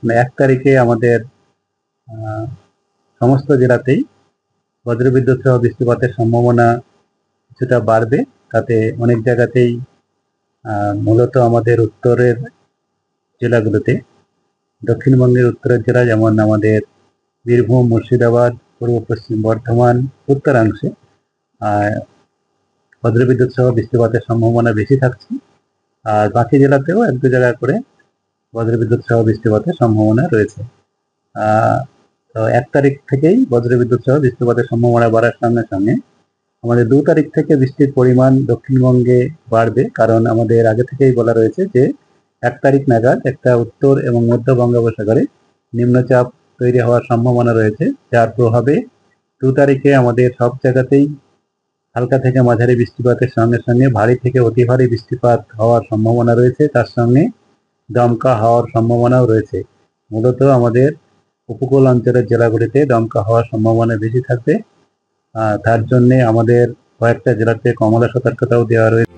মানে 1 তারিখে আমাদের সমস্ত জেলাতেই বজ্রবিদ্যুৎ সহ বৃষ্টিপাতের সম্ভাবনা কিছুটা বাড়বে। তাতে অনেক জায়গাতেই মূলত আমাদের উত্তরের জেলাগুলোতে, দক্ষিণবঙ্গের উত্তরের জেলা যেমন আমাদের বীরভূম, মুর্শিদাবাদ, পূর্ব পশ্চিম বর্ধমান, উত্তরাংশে বজ্রবিদ্যুৎ সহ বৃষ্টিপাতের সম্ভাবনা বেশি থাকছে। আর বাকি জেলাতেও 1-2 জায়গা করে বজ্রবিদ্যুৎ সহ বৃষ্টিপাতের সম্ভাবনা রয়েছে। তো 1 তারিখ থেকেই বজ্রবিদ্যুৎ সহ বৃষ্টিপাতের সম্ভাবনা বাড়ার সঙ্গে সঙ্গে আমাদের 2 তারিখ থেকে বৃষ্টির পরিমাণ দক্ষিণবঙ্গে বাড়বে, কারণ আমাদের আগে থেকেই বলা রয়েছে যে 1 তারিখ নাগাদ একটা উত্তর এবং মধ্য বঙ্গোপসাগরে নিম্নচাপ তৈরি হওয়ার সম্ভাবনা রয়েছে, যার প্রভাবে 2 তারিখে আমাদের সব জায়গাতেই হালকা থেকে মাঝারি বৃষ্টিপাতের সঙ্গে সঙ্গে ভারী থেকে অতি ভারী বৃষ্টিপাত হওয়ার সম্ভাবনা রয়েছে। তার সঙ্গে দমকা হওয়ার সম্ভাবনাও রয়েছে। মূলত আমাদের উপকূল অঞ্চলের জেলাগুলিতে দমকা হওয়ার সম্ভাবনা বেশি থাকবে। তার জন্যে আমাদের কয়েকটা জেলাতে কমলা সতর্কতাও দেওয়া রয়েছে।